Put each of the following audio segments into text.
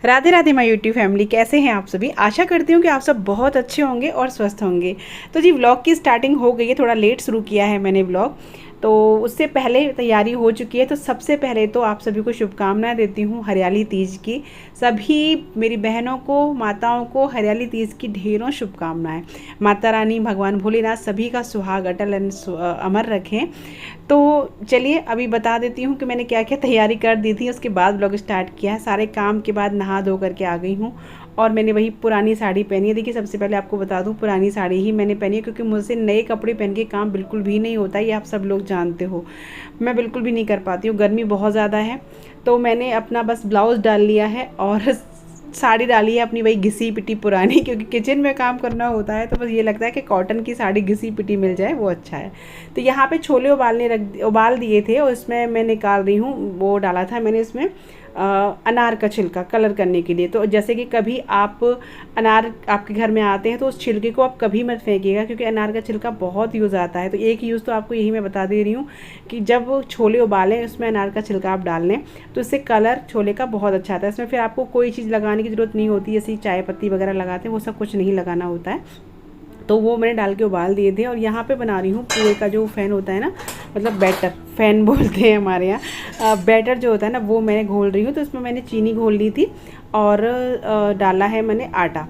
Radhe Radhe my YouTube family, कैसे हैं आप सभी। आशा करती हूँ कि आप सब बहुत अच्छे होंगे और स्वस्थ होंगे। तो जी व्लॉग की स्टार्टिंग हो गई है, थोड़ा लेट शुरू किया है मैंने व्लॉग, तो उससे पहले तैयारी हो चुकी है। तो सबसे पहले तो आप सभी को शुभकामनाएं देती हूँ हरियाली तीज की। सभी मेरी बहनों को, माताओं को हरियाली तीज की ढेरों शुभकामनाएं। माता रानी, भगवान भोलेनाथ सभी का सुहाग अटल अमर रखें। तो चलिए अभी बता देती हूँ कि मैंने क्या क्या तैयारी कर दी थी, उसके बाद ब्लॉग स्टार्ट किया है। सारे काम के बाद नहा धो करके आ गई हूँ और मैंने वही पुरानी साड़ी पहनी है। देखिए सबसे पहले आपको बता दूँ, पुरानी साड़ी ही मैंने पहनी है क्योंकि मुझसे नए कपड़े पहन के काम बिल्कुल भी नहीं होता, ये आप सब लोग जानते हो। मैं बिल्कुल भी नहीं कर पाती हूँ, गर्मी बहुत ज़्यादा है। तो मैंने अपना बस ब्लाउज़ डाल लिया है और साड़ी डाली है अपनी, वही घिसी पिटी पुरानी, क्योंकि किचन में काम करना होता है तो बस ये लगता है कि कॉटन की साड़ी घिसी पिटी मिल जाए वो अच्छा है। तो यहाँ पे छोले उबाल दिए थे और इसमें मैं निकाल रही हूँ, वो डाला था मैंने इसमें अनार का छिलका कलर करने के लिए। तो जैसे कि कभी आप अनार आपके घर में आते हैं तो उस छिलके को आप कभी मत फेंकिएगा, क्योंकि अनार का छिलका बहुत यूज़ आता है। तो एक यूज़ तो आपको यही मैं बता दे रही हूँ कि जब छोले उबालें उसमें अनार का छिलका आप डाल लें तो इससे कलर छोले का बहुत अच्छा आता है। इसमें फिर आपको कोई चीज़ लगाने की ज़रूरत नहीं होती, जैसे चाय पत्ती वगैरह लगाते हैं वो सब कुछ नहीं लगाना होता है। तो वो मैंने डाल के उबाल दिए थे। और यहाँ पे बना रही हूँ पुए का जो फ़ैन होता है ना, मतलब बैटर, फ़ैन बोलते हैं हमारे यहाँ। बैटर जो होता है ना वो मैंने घोल रही हूँ। तो इसमें मैंने चीनी घोल ली थी और डाला है मैंने आटा,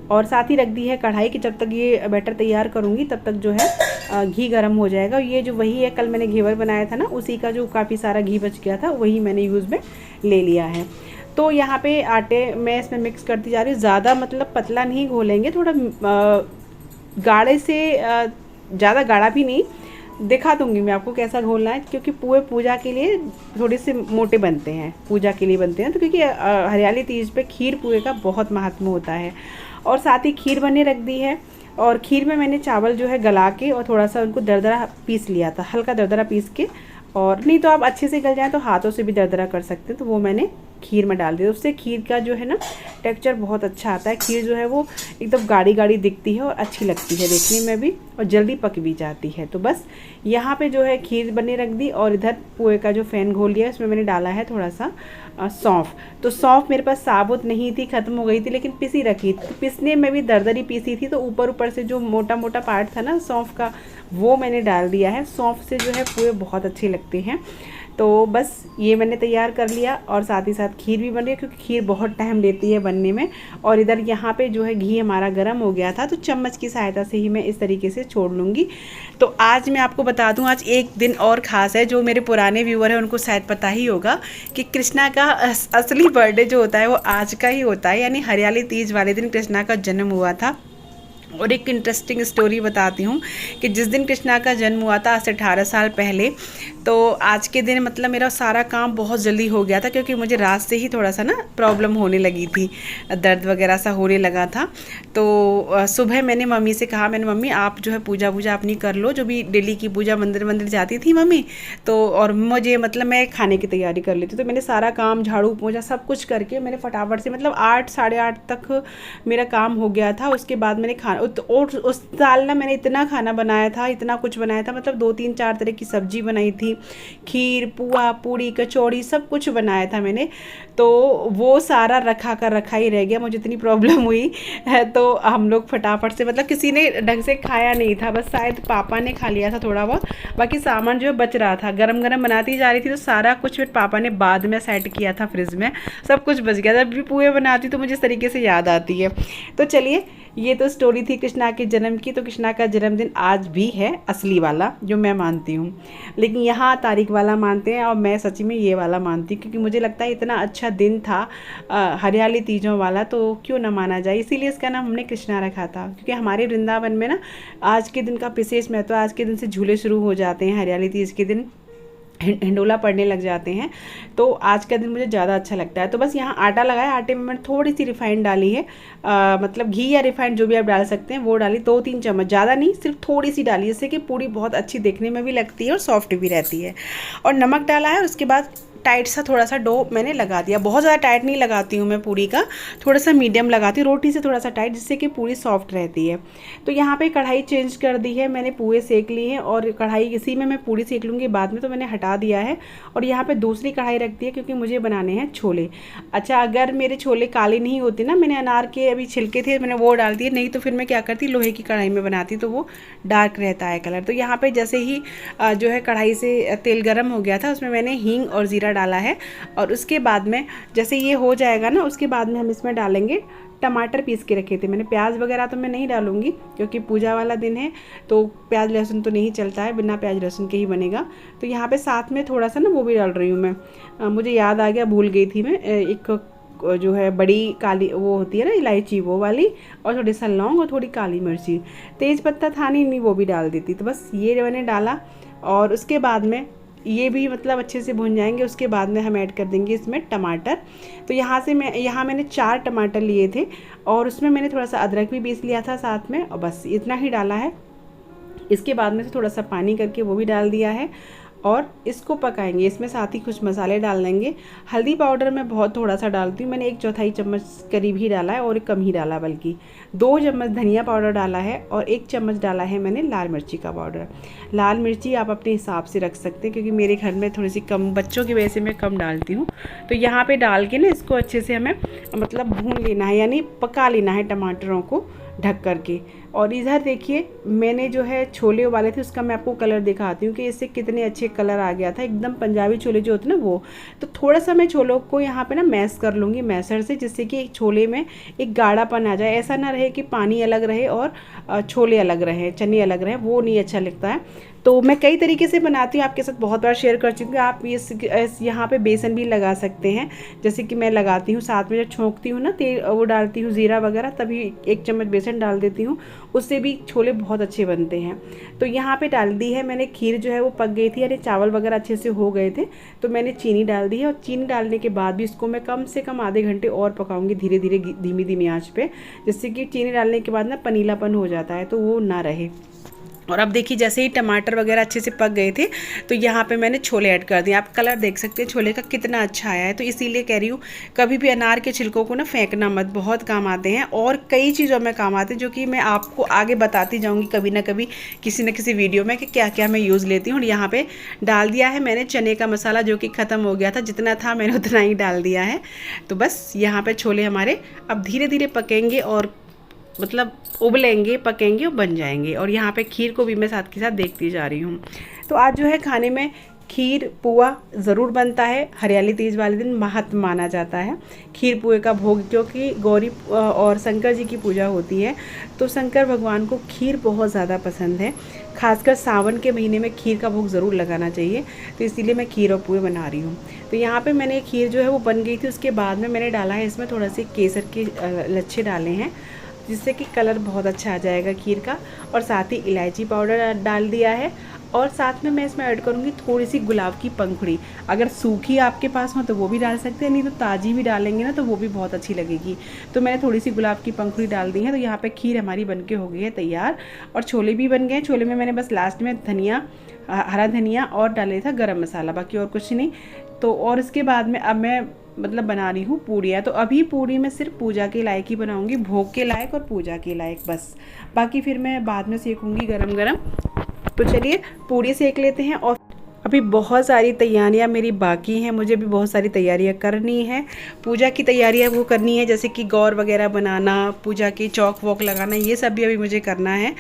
और साथ ही रख दी है कढ़ाई कि जब तक ये बैटर तैयार करूँगी तब तक जो है घी गर्म हो जाएगा। ये जो वही है, कल मैंने घेवर बनाया था ना, उसी का जो काफ़ी सारा घी बच गया था वही मैंने यूज़ में ले लिया है। तो यहाँ पे आटे मैं इसमें मिक्स करती जा रही हूँ। ज़्यादा मतलब पतला नहीं घोलेंगे, थोड़ा गाढ़े से, ज़्यादा गाढ़ा भी नहीं। दिखा दूंगी मैं आपको कैसा घोलना है, क्योंकि पुए पूजा के लिए थोड़े से मोटे बनते हैं, पूजा के लिए बनते हैं। तो क्योंकि हरियाली तीज पे खीर पुए का बहुत महत्व होता है। और साथ ही खीर बने रख दी है। और खीर में मैंने चावल जो है गला के और थोड़ा सा उनको दरदरा पीस लिया था, हल्का दरदरा पीस के। और नहीं तो आप अच्छे से गल जाए तो हाथों से भी दरदरा कर सकते हैं। तो वो मैंने खीर में डाल दिया, उससे खीर का जो है ना टेक्सचर बहुत अच्छा आता है। खीर जो है वो एकदम गाढ़ी गाढ़ी दिखती है और अच्छी लगती है देखने में भी, और जल्दी पक भी जाती है। तो बस यहाँ पे जो है खीर बने रख दी। और इधर पुए का जो फ़ैन घोल लिया इसमें मैंने डाला है थोड़ा सा सौंफ। तो सौंफ मेरे पास साबुत नहीं थी, ख़त्म हो गई थी, लेकिन पिसी रखी थी। तो पिसने में भी दरदरी पीसी थी, तो ऊपर ऊपर से जो मोटा मोटा पार्ट था ना सौंफ का, वो मैंने डाल दिया है। सौंफ से जो है पुए बहुत अच्छे लगते हैं। तो बस ये मैंने तैयार कर लिया और साथ ही साथ खीर भी बन रही है, क्योंकि खीर बहुत टाइम लेती है बनने में। और इधर यहाँ पे जो है घी हमारा गर्म हो गया था, तो चम्मच की सहायता से ही मैं इस तरीके से छोड़ लूँगी। तो आज मैं आपको बता दूँ, आज एक दिन और ख़ास है। जो मेरे पुराने व्यूअर हैं उनको शायद पता ही होगा कि कृष्णा का असली बर्थडे जो होता है वो आज का ही होता है, यानी हरियाली तीज वाले दिन कृष्णा का जन्म हुआ था। और एक इंटरेस्टिंग स्टोरी बताती हूँ कि जिस दिन कृष्णा का जन्म हुआ था, आज से 18 साल पहले, तो आज के दिन मतलब मेरा सारा काम बहुत जल्दी हो गया था, क्योंकि मुझे रात से ही थोड़ा सा ना प्रॉब्लम होने लगी थी, दर्द वगैरह सा होने लगा था। तो सुबह मैंने मम्मी से कहा, मैंने मम्मी आप जो है पूजा अपनी कर लो, जो भी डेली की पूजा मंदिर जाती थी मम्मी, तो और मुझे मतलब मैं खाने की तैयारी कर लेती। तो मैंने सारा काम, झाड़ू पोछा सब कुछ करके मैंने फटाफट से, मतलब 8 साढ़े 8 तक मेरा काम हो गया था। उसके बाद मैंने खाना, और उस साल ना मैंने इतना खाना बनाया था, इतना कुछ बनाया था, मतलब 2-3-4 तरह की सब्जी बनाई थी, खीर, पुआ, पूड़ी, कचौड़ी, सब कुछ बनाया था मैंने। तो वो सारा रखा ही रह गया, मुझे इतनी प्रॉब्लम हुई है। तो हम लोग फटाफट से, मतलब किसी ने ढंग से खाया नहीं था, बस शायद पापा ने खा लिया था थोड़ा बहुत, बाकी सामान जो है बच रहा था। गरम गरम बनाती जा रही थी, तो सारा कुछ फिर पापा ने बाद में सेट किया था फ्रिज में, सब कुछ बच गया था। जब भी पुए बनाती तो मुझे इस तरीके से याद आती है। तो चलिए, ये तो स्टोरी थी कृष्णा के जन्म की। तो कृष्णा का जन्मदिन आज भी है, असली वाला जो मैं मानती हूँ, लेकिन यहाँ तारीख वाला मानते हैं और मैं सच्ची में ये वाला मानती हूँ, क्योंकि मुझे लगता है इतना अच्छा दिन था हरियाली तीजों वाला, तो क्यों ना माना जाए। इसीलिए इसका नाम हमने कृष्णा रखा था, क्योंकि हमारे वृंदावन में ना आज के दिन का विशेष महत्व। आज के दिन से झूले शुरू हो जाते हैं, हरियाली तीज के दिन हिंडोला पड़ने लग जाते हैं, तो आज का दिन मुझे ज़्यादा अच्छा लगता है। तो बस यहाँ आटा लगाया, आटे में मैंने थोड़ी सी रिफाइंड डाली है, मतलब घी या रिफाइंड जो भी आप डाल सकते हैं वो डाली, 2-3 चम्मच, ज़्यादा नहीं, सिर्फ थोड़ी सी डाली, जिससे कि पूड़ी बहुत अच्छी देखने में भी लगती है और सॉफ्ट भी रहती है। और नमक डाला है, उसके बाद टाइट सा थोड़ा सा डो मैंने लगा दिया। बहुत ज़्यादा टाइट नहीं लगाती हूँ मैं पूरी का, थोड़ा सा मीडियम लगाती हूँ, रोटी से थोड़ा सा टाइट, जिससे कि पूरी सॉफ्ट रहती है। तो यहाँ पे कढ़ाई चेंज कर दी है मैंने, पूरे सेक ली है और कढ़ाई इसी में मैं पूरी सेक लूँगी बाद में, तो मैंने हटा दिया है। और यहाँ पे दूसरी कढ़ाई रख दी है क्योंकि मुझे बनाने हैं छोले। अच्छा, अगर मेरे छोले काले नहीं होते ना, मैंने अनार के अभी छिलके थे मैंने वो डाल दिए, नहीं तो फिर मैं क्या करती लोहे की कढ़ाई में बनाती तो वो डार्क रहता है कलर। तो यहाँ पे जैसे ही जो है कढ़ाई से तेल गर्म हो गया था, उसमें मैंने हींग और ज़ीरा डाला है। और उसके बाद में जैसे ये हो जाएगा ना, उसके बाद में हम इसमें डालेंगे टमाटर पीस के रखे थे मैंने। प्याज वगैरह तो मैं नहीं डालूंगी क्योंकि पूजा वाला दिन है, तो प्याज लहसुन तो नहीं चलता है, बिना प्याज लहसुन के ही बनेगा। तो यहाँ पे साथ में थोड़ा सा ना वो भी डाल रही हूँ मैं, मुझे याद आ गया, भूल गई थी मैं, एक जो है बड़ी काली वो होती है ना इलायची, वो वाली, और थोड़ी सा लौंग और थोड़ी काली मिर्ची, तेज पत्ता था नहीं वो भी डाल देती। तो बस ये मैंने डाला और उसके बाद में ये भी मतलब अच्छे से भून जाएंगे। उसके बाद में हम ऐड कर देंगे इसमें टमाटर। तो यहाँ मैंने 4 टमाटर लिए थे और उसमें मैंने थोड़ा सा अदरक भी पीस लिया था साथ में, और बस इतना ही डाला है। इसके बाद में से थोड़ा सा पानी करके वो भी डाल दिया है और इसको पकाएंगे। इसमें साथ ही कुछ मसाले डाल देंगे। हल्दी पाउडर मैं बहुत थोड़ा सा डालती हूँ, मैंने 1/4 चम्मच करीब ही डाला है और कम ही डाला, बल्कि 2 चम्मच धनिया पाउडर डाला है और 1 चम्मच डाला है मैंने लाल मिर्ची का पाउडर। लाल मिर्ची आप अपने हिसाब से रख सकते हैं क्योंकि मेरे घर में थोड़ी सी कम, बच्चों की वजह से मैं कम डालती हूँ। तो यहाँ पर डाल के ना इसको अच्छे से हमें मतलब भून लेना है, यानी पका लेना है टमाटरों को ढक करके। और इधर देखिए मैंने जो है छोले उबाले थे, उसका मैं आपको कलर दिखाती हूँ कि इससे कितने अच्छे कलर आ गया था, एकदम पंजाबी छोले जो होते हैं ना वो। तो थोड़ा सा मैं छोलों को यहाँ पे ना मैश कर लूँगी मैसर से, जिससे कि छोले में एक गाढ़ापन आ जाए। ऐसा ना रहे कि पानी अलग रहे और छोले अलग रहे, चने अलग रहे, वो नहीं अच्छा लगता है। तो मैं कई तरीके से बनाती हूँ, आपके साथ बहुत बार शेयर कर चुकी हूँ। आप यहाँ पे बेसन भी लगा सकते हैं, जैसे कि मैं लगाती हूँ साथ में जब छोंकती हूँ ना तेल वो डालती हूँ ज़ीरा वगैरह, तभी 1 चम्मच बेसन डाल देती हूँ, उससे भी छोले बहुत अच्छे बनते हैं। तो यहाँ पे डाल दी है मैंने खीर, जो है वो पक गई थी, यानी चावल वगैरह अच्छे से हो गए थे, तो मैंने चीनी डाल दी है। और चीनी डालने के बाद भी इसको मैं कम से कम आधे घंटे और पकाऊंगी धीरे धीरे, धीमी धीमी आँच पे, जिससे कि चीनी डालने के बाद ना पनीलापन हो जाता है तो वो ना रहे। और अब देखिए जैसे ही टमाटर वगैरह अच्छे से पक गए थे तो यहाँ पे मैंने छोले ऐड कर दिए। आप कलर देख सकते हैं छोले का कितना अच्छा आया है। तो इसीलिए कह रही हूँ कभी भी अनार के छिलकों को ना फेंकना मत, बहुत काम आते हैं और कई चीज़ों में काम आते हैं, जो कि मैं आपको आगे बताती जाऊँगी कभी ना कभी किसी न किसी वीडियो में कि क्या क्या मैं यूज़ लेती हूँ। और यहाँ पर डाल दिया है मैंने चने का मसाला, जो कि ख़त्म हो गया था, जितना था मैंने उतना ही डाल दिया है। तो बस यहाँ पर छोले हमारे अब धीरे धीरे पकेंगे और मतलब उबलेंगे, पकेंगे और बन जाएंगे। और यहाँ पे खीर को भी मैं साथ के साथ देखती जा रही हूँ। तो आज जो है खाने में खीर पुआ ज़रूर बनता है। हरियाली तीज वाले दिन महत्व माना जाता है खीर पुए का भोग, क्योंकि गौरी और शंकर जी की पूजा होती है, तो शंकर भगवान को खीर बहुत ज़्यादा पसंद है। खासकर सावन के महीने में खीर का भोग ज़रूर लगाना चाहिए, तो इसीलिए मैं खीर और पुए बना रही हूँ। तो यहाँ पे मैंने खीर जो है वो बन गई थी। उसके बाद में मैंने डाला है इसमें थोड़ा से केसर के लच्छे डाले हैं, जिससे कि कलर बहुत अच्छा आ जाएगा खीर का। और साथ ही इलायची पाउडर डाल दिया है और साथ में मैं इसमें ऐड करूँगी थोड़ी सी गुलाब की पंखुड़ी। अगर सूखी आपके पास हो तो वो भी डाल सकते हैं, नहीं तो ताज़ी भी डालेंगे ना तो वो भी बहुत अच्छी लगेगी। तो मैंने थोड़ी सी गुलाब की पंखुड़ी डाल दी है। तो यहाँ पे खीर हमारी बनके हो गई है तैयार और छोले भी बन गए। छोले में मैंने बस लास्ट में धनिया, हरा धनिया और डाले था गरम मसाला, बाकी और कुछ नहीं। तो और इसके बाद में अब मैं मतलब बना रही हूँ पूड़ियाँ। तो अभी पूड़ी मैं सिर्फ पूजा के लायक ही बनाऊँगी, भोग के लायक और पूजा के लायक बस, बाकी फिर मैं बाद में सेकूँगी गरम गरम। तो चलिए पूड़ी सेक लेते हैं। और अभी बहुत सारी तैयारियां मेरी बाकी हैं, मुझे भी बहुत सारी तैयारियां करनी है। पूजा की तैयारियां वो करनी है, जैसे कि गौर वगैरह बनाना, पूजा की चौक वॉक लगाना, ये सब भी अभी मुझे करना है।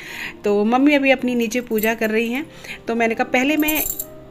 तो मम्मी अभी अपनी नीचे पूजा कर रही हैं, तो मैंने कहा पहले मैं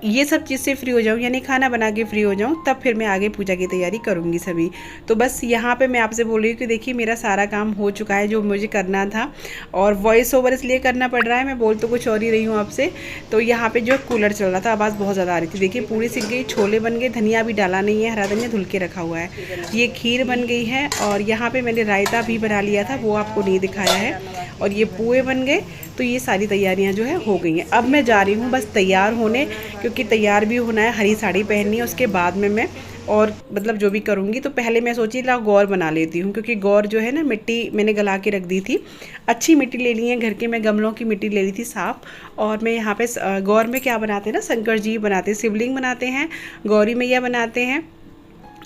ये सब चीज़ से फ्री हो जाऊँ, यानी खाना बना के फ्री हो जाऊँ, तब फिर मैं आगे पूजा की तैयारी करूँगी सभी। तो बस यहाँ पे मैं आपसे बोल रही हूँ कि देखिए मेरा सारा काम हो चुका है जो मुझे करना था, और वॉइस ओवर इसलिए करना पड़ रहा है, मैं बोल तो कुछ और ही रही हूँ आपसे। तो यहाँ पे जो कूलर चल रहा था, आवाज़ बहुत ज़्यादा आ रही थी। देखिए पूड़ी सीख गई, छोले बन गए, धनिया भी डाला नहीं है, हरा धनिया धुल के रखा हुआ है, ये खीर बन गई है। और यहाँ पर मैंने रायता भी बना लिया था, वो आपको नहीं दिखाया है। और ये पुए बन गए। तो ये सारी तैयारियां जो है हो गई हैं। अब मैं जा रही हूँ बस तैयार होने, क्योंकि तैयार भी होना है, हरी साड़ी पहननी है। उसके बाद में मैं और मतलब जो भी करूँगी, तो पहले मैं सोची ला गौर बना लेती हूँ, क्योंकि गौर जो है ना मिट्टी मैंने गला के रख दी थी। अच्छी मिट्टी ले ली है घर के, मैं गमलों की मिट्टी ले ली थी साफ़। और मैं यहाँ पे गौर में क्या बनाते हैं ना, शंकर जी बनाते हैं, शिवलिंग बनाते हैं, गौरी मैया बनाते हैं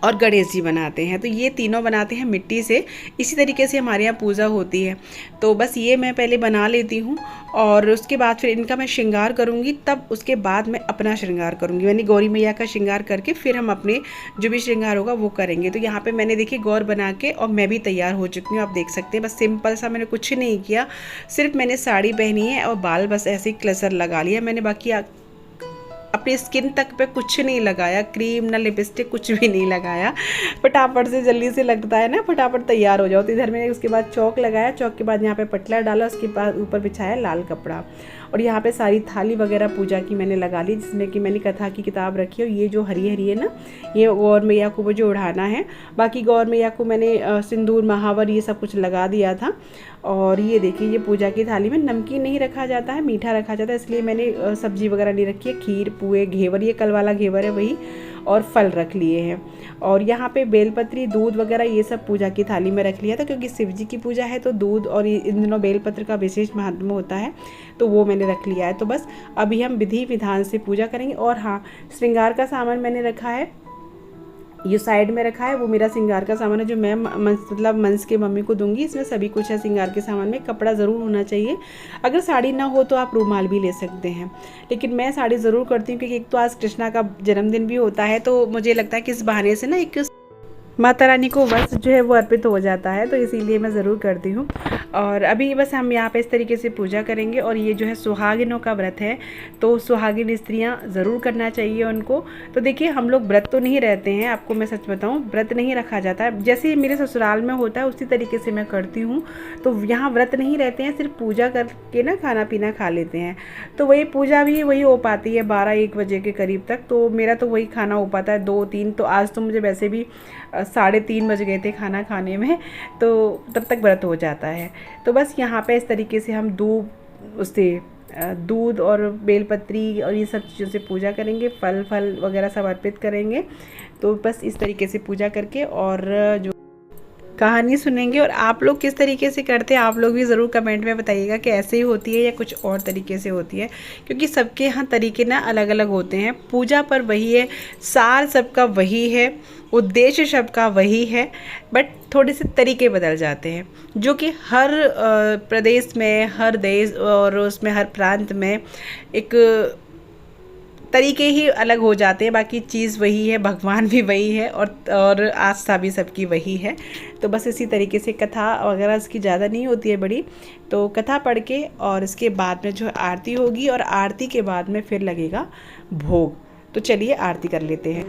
और गणेश जी बनाते हैं। तो ये तीनों बनाते हैं मिट्टी से। इसी तरीके से हमारे यहाँ पूजा होती है। तो बस ये मैं पहले बना लेती हूँ और उसके बाद फिर इनका मैं श्रृंगार करूँगी, तब उसके बाद मैं अपना श्रृंगार करूँगी। यानी गौरी मैया का श्रृंगार करके फिर हम अपने जो भी श्रृंगार होगा वो करेंगे। तो यहाँ पे मैंने देखिए गौर बना के और मैं भी तैयार हो चुकी हूँ। आप देख सकते हैं बस सिंपल सा, मैंने कुछ नहीं किया, सिर्फ मैंने साड़ी पहनी है और बाल बस ऐसे ही क्लचर लगा लिया मैंने। बाकी अपनी स्किन तक पे कुछ नहीं लगाया, क्रीम ना लिपस्टिक कुछ भी नहीं लगाया। फटाफट से जल्दी से लगता है ना, फटाफट तैयार हो जाओ। तो इधर मैंने उसके बाद चौक लगाया, चौक के बाद यहाँ पे पटला डाला, उसके बाद ऊपर बिछाया लाल कपड़ा। और यहाँ पे सारी थाली वगैरह पूजा की मैंने लगा ली, जिसमें कि मैंने कथा की किताब रखी है। और ये जो हरी हरी है ना, ये गौर मैया को मुझे उड़ाना है। बाकी गौर मैया को मैंने सिंदूर महावर ये सब कुछ लगा दिया था। और ये देखिए, ये पूजा की थाली में नमकीन नहीं रखा जाता है, मीठा रखा जाता है, इसलिए मैंने सब्जी वगैरह नहीं रखी है। खीर, पुए, घेवर, ये कल वाला घेवर है वही, और फल रख लिए हैं। और यहाँ पे बेलपत्री, दूध वगैरह ये सब पूजा की थाली में रख लिया था, क्योंकि शिव जी की पूजा है तो दूध और इन दिनों बेलपत्र का विशेष महत्व होता है, तो वो मैंने रख लिया है। तो बस अभी हम विधि विधान से पूजा करेंगे। और हाँ, श्रृंगार का सामान मैंने रखा है, ये साइड में रखा है, वो मेरा श्रृंगार का सामान है जो मैं मतलब मंस के मम्मी को दूंगी। इसमें सभी कुछ है श्रृंगार के सामान में। कपड़ा ज़रूर होना चाहिए, अगर साड़ी ना हो तो आप रूमाल भी ले सकते हैं, लेकिन मैं साड़ी ज़रूर करती हूँ, क्योंकि एक तो आज कृष्णा का जन्मदिन भी होता है, तो मुझे लगता है कि इस बहाने से ना एक माता रानी को वस्त्र जो है वो अर्पित हो जाता है, तो इसीलिए मैं ज़रूर करती हूँ। और अभी बस हम यहाँ पे इस तरीके से पूजा करेंगे। और ये जो है सुहागिनों का व्रत है, तो सुहागिन स्त्रियाँ ज़रूर करना चाहिए उनको। तो देखिए, हम लोग व्रत तो नहीं रहते हैं, आपको मैं सच बताऊँ, व्रत नहीं रखा जाता है। जैसे मेरे ससुराल में होता है उसी तरीके से मैं करती हूँ। तो यहाँ व्रत नहीं रहते हैं, सिर्फ पूजा करके ना खाना पीना खा लेते हैं। तो वही पूजा भी वही हो पाती है 12-1 बजे के करीब तक। तो मेरा तो वही खाना हो पाता है 2-3। तो आज तो मुझे वैसे भी 3:30 बज गए थे खाना खाने में, तो तब तक व्रत हो जाता है। तो बस यहाँ पे इस तरीके से हम दूध और बेलपत्री और ये सब चीज़ों से पूजा करेंगे, फल वगैरह सब अर्पित करेंगे। तो बस इस तरीके से पूजा करके और जो कहानी सुनेंगे। और आप लोग किस तरीके से करते हैं, आप लोग भी ज़रूर कमेंट में बताइएगा कि ऐसे ही होती है या कुछ और तरीके से होती है, क्योंकि सबके यहाँ तरीके ना अलग अलग होते हैं। पूजा पर वही है, सार सबका वही है, उद्देश्य सबका वही है, बट थोड़े से तरीके बदल जाते हैं, जो कि हर प्रदेश में, हर देश और उसमें हर प्रांत में एक तरीके ही अलग हो जाते हैं। बाकी चीज़ वही है, भगवान भी वही है और आस्था भी सबकी वही है। तो बस इसी तरीके से कथा वगैरह इसकी ज़्यादा नहीं होती है बड़ी, तो कथा पढ़ के और इसके बाद में जो आरती होगी, और आरती के बाद में फिर लगेगा भोग। तो चलिए आरती कर लेते हैं।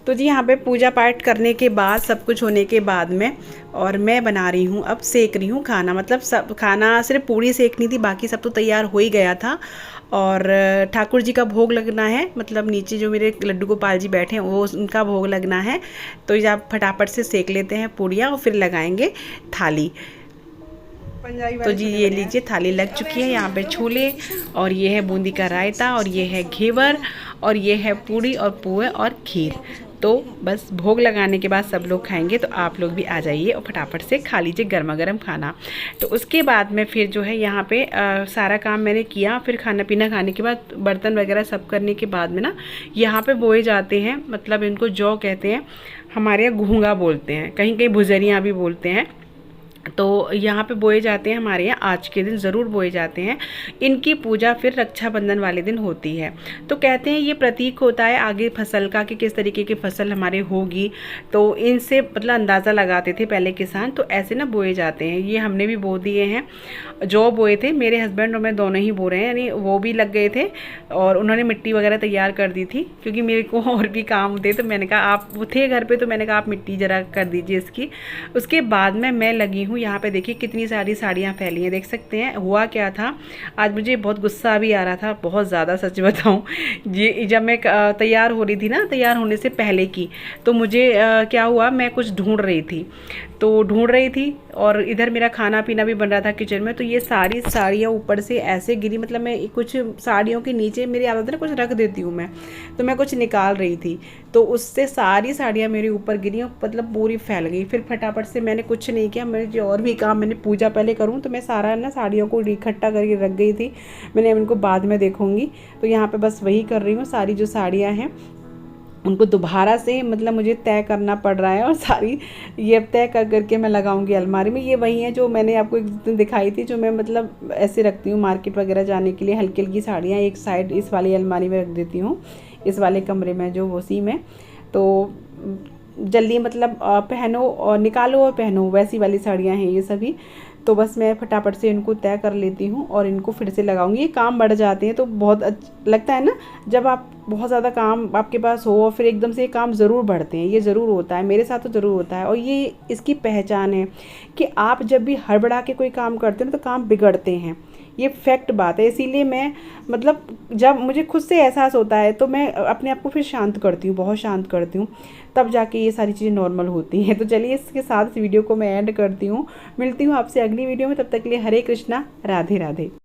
तो जी यहाँ पे पूजा पाठ करने के बाद, सब कुछ होने के बाद में, और मैं बना रही हूँ, अब सेक रही हूँ खाना। मतलब सब खाना, सिर्फ पूड़ी सेकनी थी, बाकी सब तो तैयार हो ही गया था। और ठाकुर जी का भोग लगना है, मतलब नीचे जो मेरे लड्डू गोपाल जी बैठे हैं वो उनका भोग लगना है। तो ये आप फटाफट से सेक लेते हैं पूड़ियाँ और फिर लगाएंगे थाली। तो जी ये लीजिए थाली लग चुकी है। यहाँ पे छोले, और ये है बूंदी का रायता, और ये है घेवर, और ये है पूड़ी और पुए और खीर। तो बस भोग लगाने के बाद सब लोग खाएंगे, तो आप लोग भी आ जाइए और फटाफट से खा लीजिए गर्मा गर्म खाना। तो उसके बाद में फिर जो है यहाँ पे सारा काम मैंने किया। फिर खाना पीना खाने के बाद, बर्तन वगैरह सब करने के बाद में ना, यहाँ पे बोए जाते हैं, मतलब इनको जौ कहते हैं, हमारे यहाँ घूंगा बोलते हैं, कहीं कहीं भुजरियाँ भी बोलते हैं। तो यहाँ पे बोए जाते हैं, हमारे यहाँ आज के दिन ज़रूर बोए जाते हैं। इनकी पूजा फिर रक्षाबंधन वाले दिन होती है। तो कहते हैं ये प्रतीक होता है आगे फसल का, कि किस तरीके की फसल हमारे होगी। तो इनसे मतलब अंदाज़ा लगाते थे पहले किसान, तो ऐसे ना बोए जाते हैं। ये हमने भी बो दिए हैं, जो बोए थे मेरे हस्बैंड और मैं दोनों ही बो रहे हैं, यानी वो भी लग गए थे और उन्होंने मिट्टी वगैरह तैयार कर दी थी, क्योंकि मेरे को और भी काम थे। तो मैंने कहा, आप वो थे घर पे, तो मैंने कहा आप मिट्टी ज़रा कर दीजिए इसकी। उसके बाद में मैं लगी हूँ। यहाँ पे देखिए कितनी सारी साड़ियाँ फैली हैं, देख सकते हैं। हुआ क्या था, आज मुझे बहुत गुस्सा भी आ रहा था, बहुत ज़्यादा, सच बताऊँ। ये जब मैं तैयार हो रही थी ना, तैयार होने से पहले की, तो मुझे क्या हुआ, मैं कुछ ढूंढ रही थी, और इधर मेरा खाना पीना भी बन रहा था किचन में। तो ये सारी साड़ियाँ ऊपर से ऐसे गिरी, मतलब मैं कुछ साड़ियों के नीचे, मेरी आदत है ना कुछ रख देती हूँ मैं, तो मैं कुछ निकाल रही थी, तो उससे सारी साड़ियाँ मेरे ऊपर गिरी, मतलब पूरी फैल गई। फिर फटाफट से मैंने कुछ नहीं किया, मेरे जो और भी काम, मैंने पूजा पहले करूँ, तो मैं सारा ना साड़ियों को इकट्ठा करके रख गई थी। मैंने इनको बाद में देखूँगी। तो यहाँ पर बस वही कर रही हूँ, सारी जो साड़ियाँ हैं उनको दोबारा से, मतलब मुझे तय करना पड़ रहा है, और सारी ये तय कर करके मैं लगाऊंगी अलमारी में। ये वही है जो मैंने आपको एक दिन दिखाई थी, जो मैं मतलब ऐसे रखती हूँ मार्केट वगैरह जाने के लिए। हल्की हल्की साड़ियाँ एक साइड इस वाली अलमारी में रख देती हूँ, इस वाले कमरे में जो उसी में। तो जल्दी मतलब पहनो और निकालो और पहनो, वैसी वाली साड़ियाँ हैं ये सभी। तो बस मैं फटाफट से इनको तय कर लेती हूँ और इनको फिर से लगाऊंगी। ये काम बढ़ जाते हैं तो बहुत लगता है ना, जब आप बहुत ज़्यादा काम आपके पास हो और फिर एकदम से ये काम ज़रूर बढ़ते हैं। ये ज़रूर होता है, मेरे साथ तो ज़रूर होता है। और ये इसकी पहचान है कि आप जब भी हड़बड़ा के कोई काम करते हो तो काम बिगड़ते हैं, ये फैक्ट बात है। इसीलिए मैं मतलब जब मुझे खुद से एहसास होता है तो मैं अपने आप को फिर शांत करती हूँ, बहुत शांत करती हूँ, तब जाके ये सारी चीज़ें नॉर्मल होती हैं। तो चलिए इसके साथ इस वीडियो को मैं एंड करती हूँ। मिलती हूँ आपसे अगली वीडियो में, तब तक के लिए हरे कृष्णा, राधे राधे।